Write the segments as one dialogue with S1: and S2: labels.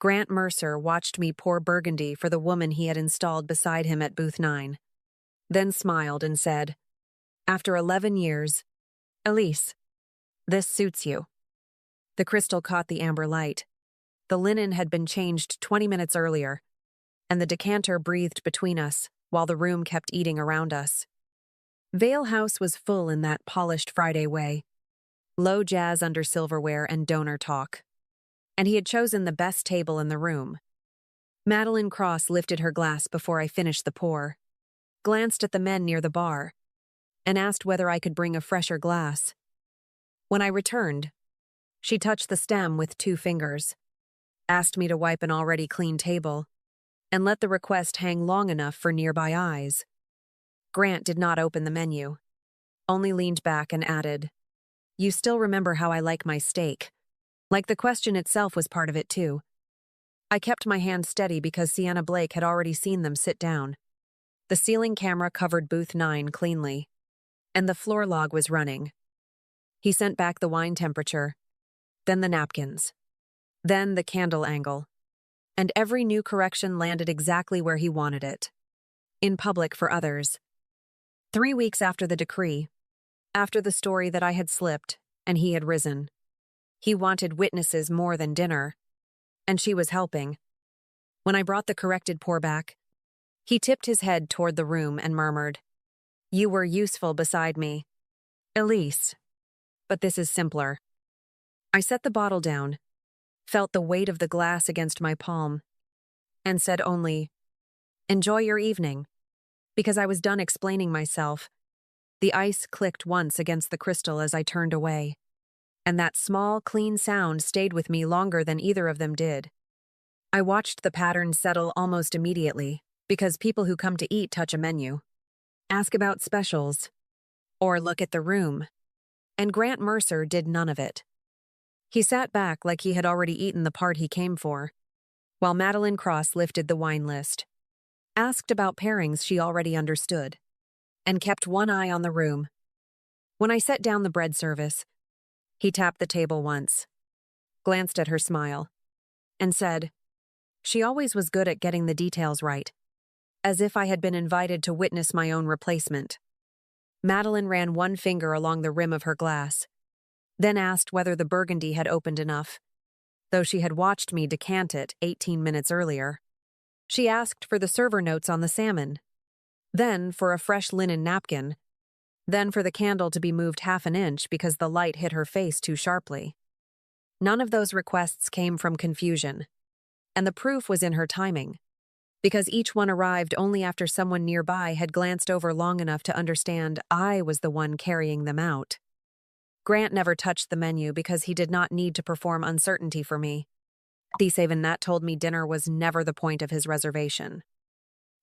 S1: Grant Mercer watched me pour burgundy for the woman he had installed beside him at booth 9, then smiled and said, "After 11 years, Elise, this suits you." The crystal caught the amber light. The linen had been changed 20 minutes earlier, and the decanter breathed between us while the room kept eating around us. Vale House was full in that polished Friday way, low jazz under silverware and donor talk. And he had chosen the best table in the room. Madeline Cross lifted her glass before I finished the pour, glanced at the men near the bar, and asked whether I could bring a fresher glass. When I returned, she touched the stem with 2 fingers, asked me to wipe an already clean table, and let the request hang long enough for nearby eyes. Grant did not open the menu, only leaned back and added, "You still remember how I like my steak." Like the question itself was part of it too. I kept my hand steady because Sienna Blake had already seen them sit down. The ceiling camera covered booth 9 cleanly, and the floor log was running. He sent back the wine temperature, then the napkins, then the candle angle, and every new correction landed exactly where he wanted it. In public for others. 3 weeks after the decree, after the story that I had slipped and he had risen. He wanted witnesses more than dinner, and she was helping. When I brought the corrected pour back, he tipped his head toward the room and murmured, "You were useful beside me, Elise, but this is simpler." I set the bottle down, felt the weight of the glass against my palm, and said only, "Enjoy your evening," because I was done explaining myself. The ice clicked once against the crystal as I turned away, and that small, clean sound stayed with me longer than either of them did. I watched the pattern settle almost immediately, because people who come to eat touch a menu, ask about specials, or look at the room, and Grant Mercer did none of it. He sat back like he had already eaten the part he came for, while Madeline Cross lifted the wine list, asked about pairings she already understood, and kept one eye on the room. When I set down the bread service, he tapped the table once, glanced at her smile, and said, "She always was good at getting the details right," as if I had been invited to witness my own replacement. Madeline ran one finger along the rim of her glass, then asked whether the burgundy had opened enough, though she had watched me decant it 18 minutes earlier. She asked for the server notes on the salmon, then for a fresh linen napkin, then for the candle to be moved 1/2 inch because the light hit her face too sharply. None of those requests came from confusion, and the proof was in her timing, because each one arrived only after someone nearby had glanced over long enough to understand I was the one carrying them out. Grant never touched the menu because he did not need to perform uncertainty for me. Even that told me dinner was never the point of his reservation.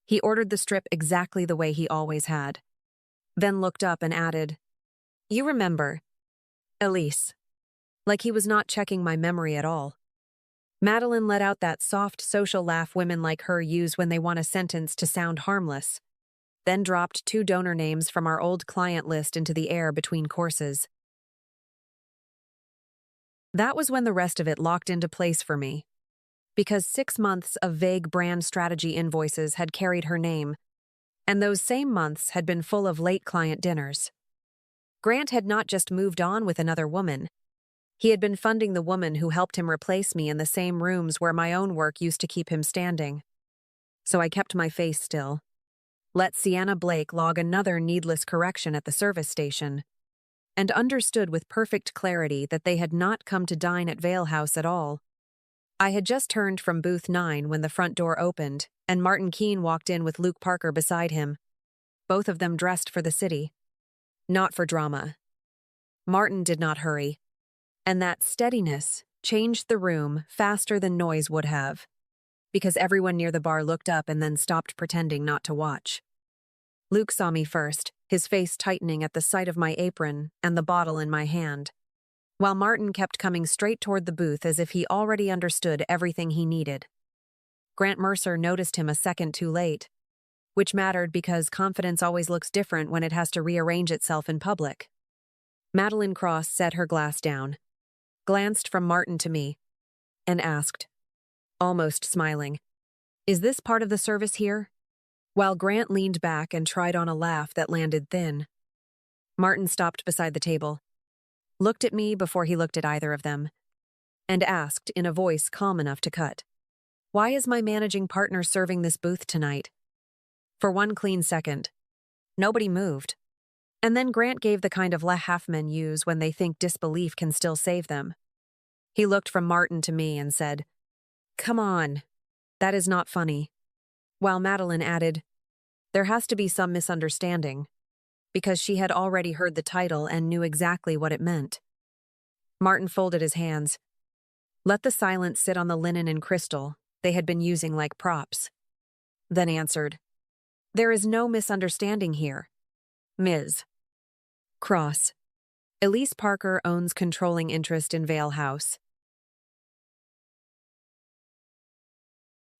S1: He ordered the strip exactly the way he always had, then looked up and added, "You remember, Elise," like he was not checking my memory at all. Madeline let out that soft social laugh women like her use when they want a sentence to sound harmless, then dropped 2 donor names from our old client list into the air between courses. That was when the rest of it locked into place for me, because 6 months of vague brand strategy invoices had carried her name, and those same months had been full of late client dinners. Grant had not just moved on with another woman. He had been funding the woman who helped him replace me in the same rooms where my own work used to keep him standing. So I kept my face still, let Sienna Blake log another needless correction at the service station, and understood with perfect clarity that they had not come to dine at Vale House at all. I had just turned from booth 9 when the front door opened, and Martin Keene walked in with Luke Parker beside him, both of them dressed for the city. Not for drama. Martin did not hurry, and that steadiness changed the room faster than noise would have, because everyone near the bar looked up and then stopped pretending not to watch. Luke saw me first, his face tightening at the sight of my apron and the bottle in my hand, while Martin kept coming straight toward the booth as if he already understood everything he needed. Grant Mercer noticed him a second too late, which mattered because confidence always looks different when it has to rearrange itself in public. Madeline Cross set her glass down, glanced from Martin to me, and asked, almost smiling. Is this part of the service here? While Grant leaned back and tried on a laugh that landed thin. Martin stopped beside the table, looked at me before he looked at either of them, and asked in a voice calm enough to cut, "Why is my managing partner serving this booth tonight?" For one clean second, nobody moved. And then Grant gave the kind of laugh men use when they think disbelief can still save them. He looked from Martin to me and said, "Come on, that is not funny." While Madeline added, "There has to be some misunderstanding," because she had already heard the title and knew exactly what it meant. Martin folded his hands, let the silence sit on the linen and crystal they had been using like props, then answered, "There is no misunderstanding here. Ms. Cross. Elise Parker owns controlling interest in Vale House."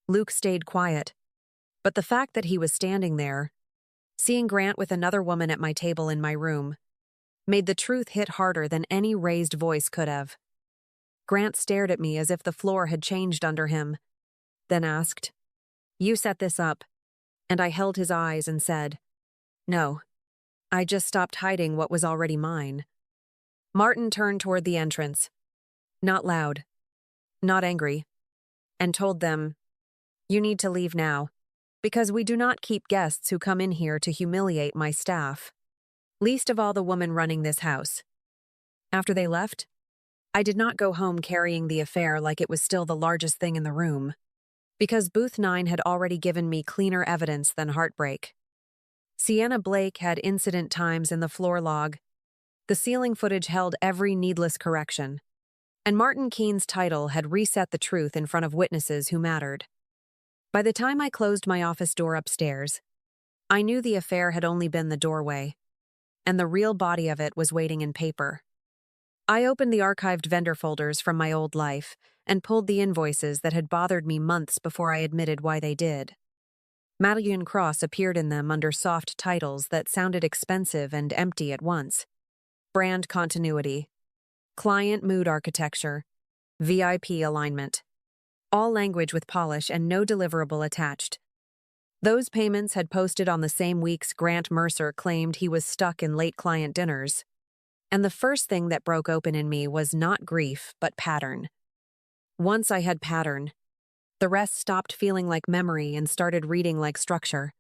S1: Luke stayed quiet, but the fact that he was standing there, seeing Grant with another woman at my table in my room, made the truth hit harder than any raised voice could have. Grant stared at me as if the floor had changed under him, then asked, "You set this up?" And I held his eyes and said, "No, I just stopped hiding what was already mine." Martin turned toward the entrance, not loud, not angry, and told them, "You need to leave now, because we do not keep guests who come in here to humiliate my staff, least of all the woman running this house." After they left, I did not go home carrying the affair like it was still the largest thing in the room, because Booth 9 had already given me cleaner evidence than heartbreak. Sienna Blake had incident times in the floor log, the ceiling footage held every needless correction, and Martin Keene's title had reset the truth in front of witnesses who mattered. By the time I closed my office door upstairs, I knew the affair had only been the doorway, and the real body of it was waiting in paper. I opened the archived vendor folders from my old life and pulled the invoices that had bothered me months before I admitted why they did. Madeline Cross appeared in them under soft titles that sounded expensive and empty at once. Brand continuity, client mood architecture, VIP alignment. All language with polish and no deliverable attached. Those payments had posted on the same weeks Grant Mercer claimed he was stuck in late client dinners. And the first thing that broke open in me was not grief, but pattern. Once I had pattern, the rest stopped feeling like memory and started reading like structure.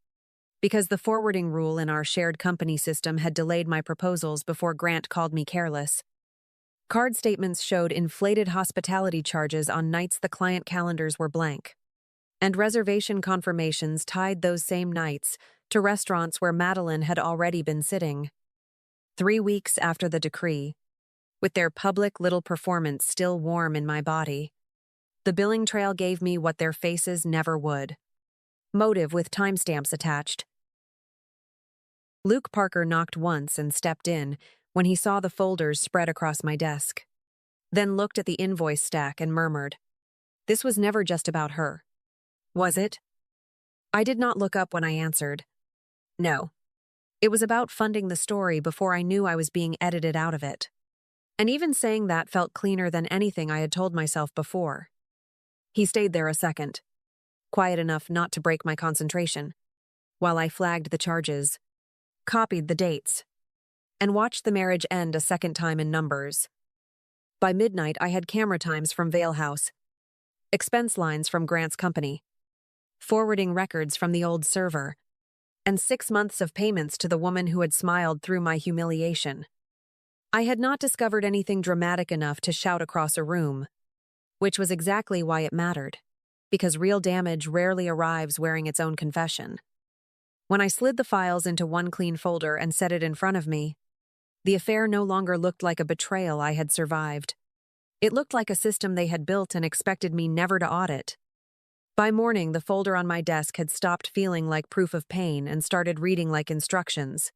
S1: Because the forwarding rule in our shared company system had delayed my proposals before Grant called me careless. Card statements showed inflated hospitality charges on nights the client calendars were blank. And reservation confirmations tied those same nights to restaurants where Madeline had already been sitting. 3 weeks after the decree, with their public little performance still warm in my body, the billing trail gave me what their faces never would. Motive with timestamps attached. Luke Parker knocked once and stepped in when he saw the folders spread across my desk, then looked at the invoice stack and murmured, "This was never just about her. Was it?" I did not look up when I answered, "No. It was about funding the story before I knew I was being edited out of it." And even saying that felt cleaner than anything I had told myself before. He stayed there a second, quiet enough not to break my concentration, while I flagged the charges, copied the dates, and watched the marriage end a second time in numbers. By midnight, I had camera times from Vale House, expense lines from Grant's company, forwarding records from the old server, and 6 months of payments to the woman who had smiled through my humiliation. I had not discovered anything dramatic enough to shout across a room, which was exactly why it mattered, because real damage rarely arrives wearing its own confession. When I slid the files into one clean folder and set it in front of me, the affair no longer looked like a betrayal I had survived. It looked like a system they had built and expected me never to audit. By morning, the folder on my desk had stopped feeling like proof of pain and started reading like instructions,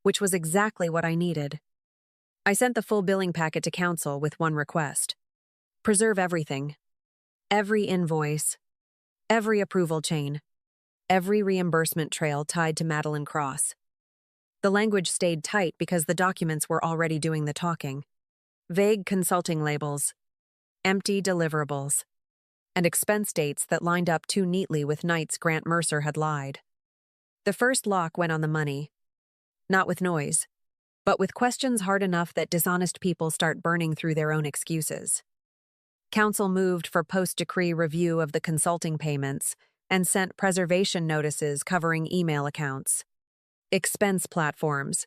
S1: which was exactly what I needed. I sent the full billing packet to counsel with one request. Preserve everything. Every invoice. Every approval chain. Every reimbursement trail tied to Madeline Cross. The language stayed tight because the documents were already doing the talking. Vague consulting labels. Empty deliverables. and expense dates that lined up too neatly with nights Grant Mercer had lied. The first lock went on the money, not with noise, but with questions hard enough that dishonest people start burning through their own excuses. Council moved for post-decree review of the consulting payments and sent preservation notices covering email accounts, expense platforms,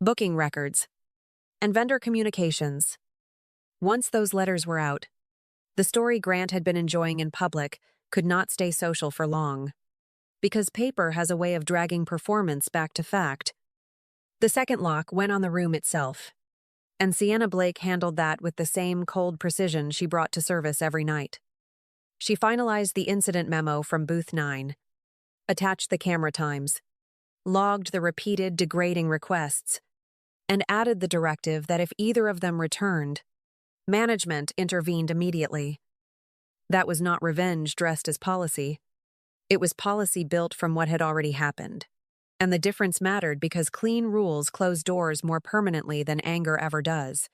S1: booking records, and vendor communications. Once those letters were out, the story Grant had been enjoying in public could not stay social for long, because paper has a way of dragging performance back to fact. The second lock went on the room itself, and Sienna Blake handled that with the same cold precision she brought to service every night. She finalized the incident memo from Booth 9, attached the camera times, logged the repeated degrading requests, and added the directive that if either of them returned, management intervened immediately. That was not revenge dressed as policy. It was policy built from what had already happened. And the difference mattered because clean rules close doors more permanently than anger ever does.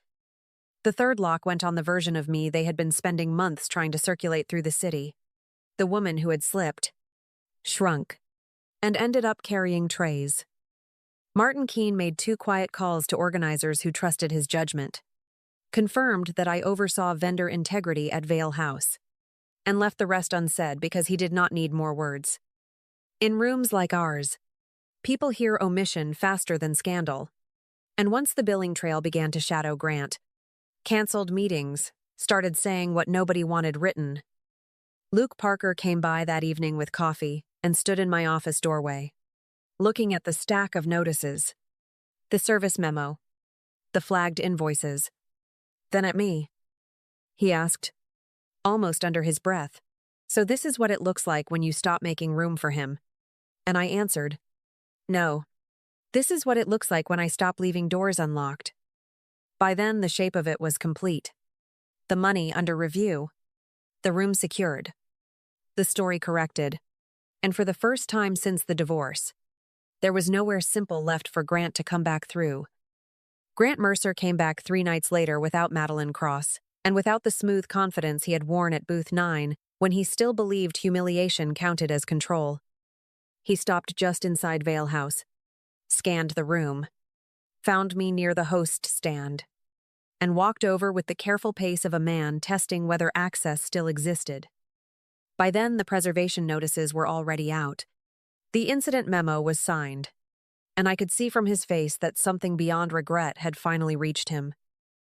S1: The third lock went on the version of me they had been spending months trying to circulate through the city. The woman who had slipped, shrunk, and ended up carrying trays. Martin Keene made 2 quiet calls to organizers who trusted his judgment, confirmed that I oversaw vendor integrity at Vale House, and left the rest unsaid because he did not need more words. In rooms like ours, people hear omission faster than scandal, and once the billing trail began to shadow Grant, canceled meetings, started saying what nobody wanted written. Luke Parker came by that evening with coffee and stood in my office doorway, looking at the stack of notices, the service memo, the flagged invoices, then at me. He asked, almost under his breath, "So this is what it looks like when you stop making room for him?" And I answered, "No. This is what it looks like when I stop leaving doors unlocked." By then, the shape of it was complete. The money under review. The room secured. The story corrected. And for the first time since the divorce, there was nowhere simple left for Grant to come back through. Grant Mercer came back 3 nights later without Madeline Cross, and without the smooth confidence he had worn at Booth 9 when he still believed humiliation counted as control. He stopped just inside Vale House, scanned the room, found me near the host stand, and walked over with the careful pace of a man testing whether access still existed. By then, the preservation notices were already out. The incident memo was signed, and I could see from his face that something beyond regret had finally reached him.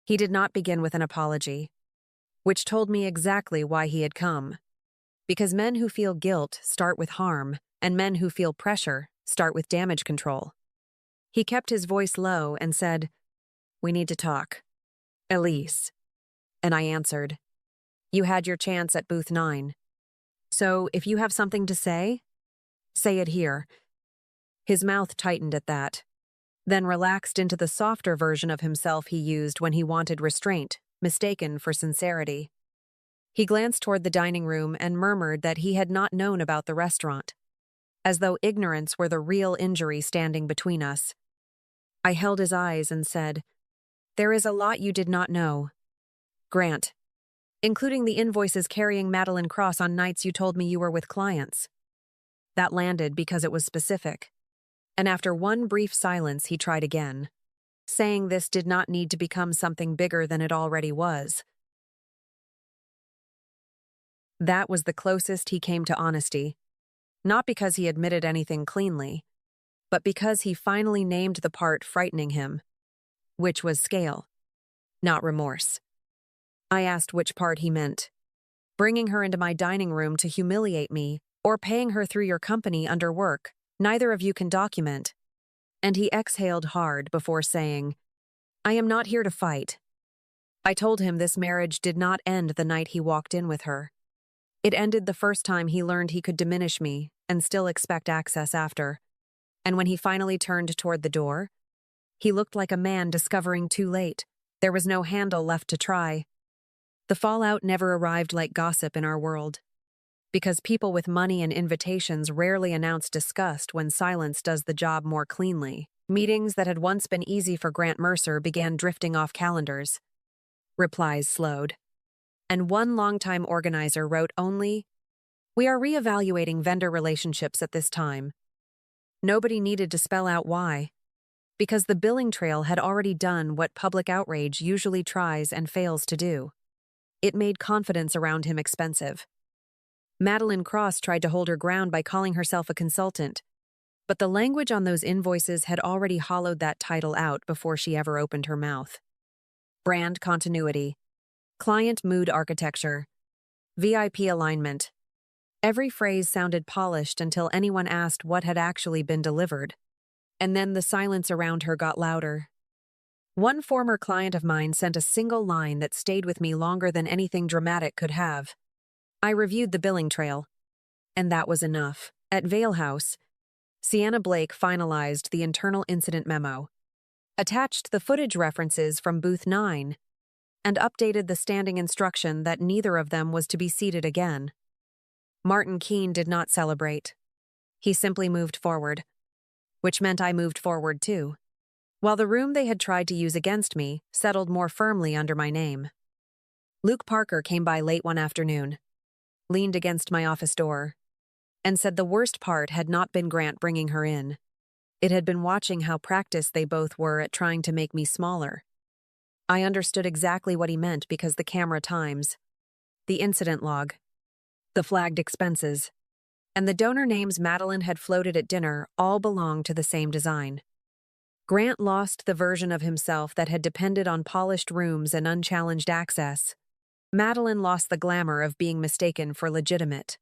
S1: He did not begin with an apology, which told me exactly why he had come. Because men who feel guilt start with harm, and men who feel pressure start with damage control. He kept his voice low and said, "We need to talk. Elise." And I answered, "You had your chance at Booth 9. So if you have something to say it here." His mouth tightened at that, then relaxed into the softer version of himself he used when he wanted restraint, mistaken for sincerity. He glanced toward the dining room and murmured that he had not known about the restaurant, as though ignorance were the real injury standing between us. I held his eyes and said, "There is a lot you did not know, Grant, including the invoices carrying Madeline Cross on nights you told me you were with clients." That landed because it was specific. And after one brief silence, he tried again, saying this did not need to become something bigger than it already was. That was the closest he came to honesty, not because he admitted anything cleanly, but because he finally named the part frightening him, which was scale, not remorse. I asked which part he meant. Bringing her into my dining room to humiliate me, or paying her through your company under work, neither of you can document. And he exhaled hard before saying, "I am not here to fight." I told him this marriage did not end the night he walked in with her. It ended the first time he learned he could diminish me and still expect access after. And when he finally turned toward the door, he looked like a man discovering too late. There was no handle left to try. The fallout never arrived like gossip in our world, because people with money and invitations rarely announce disgust when silence does the job more cleanly. Meetings that had once been easy for Grant Mercer began drifting off calendars. Replies slowed. And one longtime organizer wrote only, "We are reevaluating vendor relationships at this time." Nobody needed to spell out why, because the billing trail had already done what public outrage usually tries and fails to do. It made confidence around him expensive. Madeline Cross tried to hold her ground by calling herself a consultant, but the language on those invoices had already hollowed that title out before she ever opened her mouth. Brand continuity, client mood architecture, VIP alignment. Every phrase sounded polished until anyone asked what had actually been delivered. And then the silence around her got louder. One former client of mine sent a single line that stayed with me longer than anything dramatic could have. I reviewed the billing trail, and that was enough. At Vale House, Sienna Blake finalized the internal incident memo, attached the footage references from Booth 9, and updated the standing instruction that neither of them was to be seated again. Martin Keene did not celebrate. He simply moved forward, which meant I moved forward too, while the room they had tried to use against me settled more firmly under my name. Luke Parker came by late one afternoon, leaned against my office door, and said the worst part had not been Grant bringing her in. It had been watching how practiced they both were at trying to make me smaller. I understood exactly what he meant because the camera times, the incident log, the flagged expenses, and the donor names Madeline had floated at dinner all belonged to the same design. Grant lost the version of himself that had depended on polished rooms and unchallenged access. Madeline lost the glamour of being mistaken for legitimate.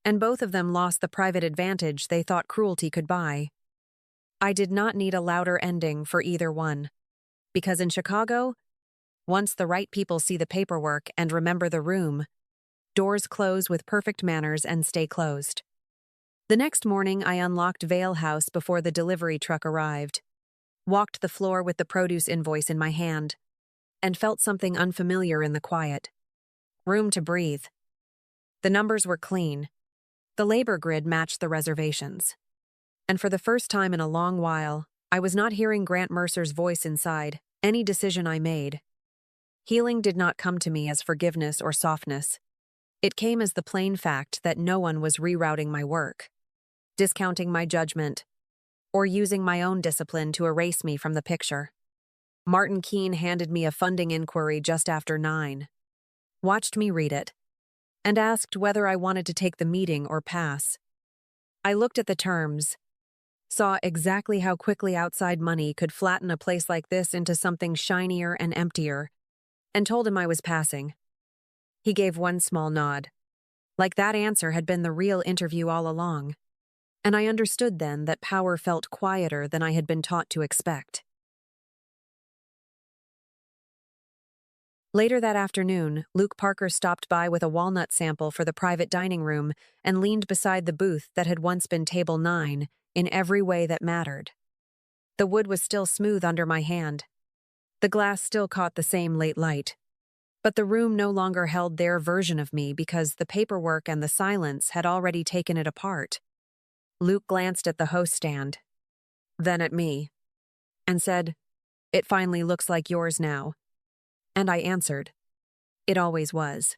S1: And both of them lost the private advantage they thought cruelty could buy. I did not need a louder ending for either one. Because in Chicago, once the right people see the paperwork and remember the room, doors close with perfect manners and stay closed. The next morning, I unlocked Vale House before the delivery truck arrived, walked the floor with the produce invoice in my hand, and felt something unfamiliar in the quiet. Room to breathe. The numbers were clean. The labor grid matched the reservations. And for the first time in a long while, I was not hearing Grant Mercer's voice inside any decision I made. Healing did not come to me as forgiveness or softness. It came as the plain fact that no one was rerouting my work, discounting my judgment, or using my own discipline to erase me from the picture. Martin Keene handed me a funding inquiry just after 9, watched me read it, and asked whether I wanted to take the meeting or pass. I looked at the terms, saw exactly how quickly outside money could flatten a place like this into something shinier and emptier, and told him I was passing. He gave one small nod, like that answer had been the real interview all along, and I understood then that power felt quieter than I had been taught to expect. Later that afternoon, Luke Parker stopped by with a walnut sample for the private dining room and leaned beside the booth that had once been table 9 in every way that mattered. The wood was still smooth under my hand. The glass still caught the same late light. But the room no longer held their version of me because the paperwork and the silence had already taken it apart. Luke glanced at the host stand, then at me, and said, "It finally looks like yours now." And I answered, "It always was.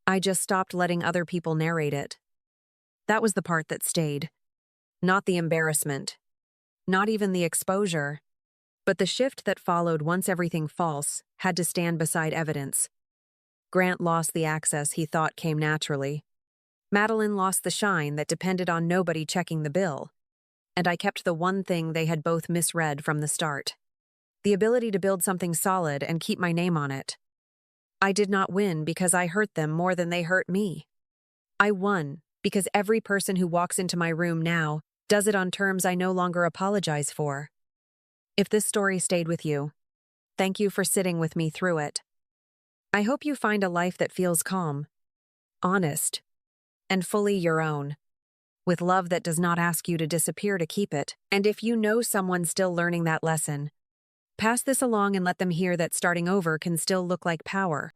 S1: I just stopped letting other people narrate it." That was the part that stayed. Not the embarrassment, not even the exposure, but the shift that followed once everything false had to stand beside evidence. Grant lost the access he thought came naturally. Madeline lost the shine that depended on nobody checking the bill. And I kept the one thing they had both misread from the start: the ability to build something solid and keep my name on it. I did not win because I hurt them more than they hurt me. I won because every person who walks into my room now does it on terms I no longer apologize for. If this story stayed with you, thank you for sitting with me through it. I hope you find a life that feels calm, honest, and fully your own, with love that does not ask you to disappear to keep it. And if you know someone still learning that lesson, pass this along and let them hear that starting over can still look like power.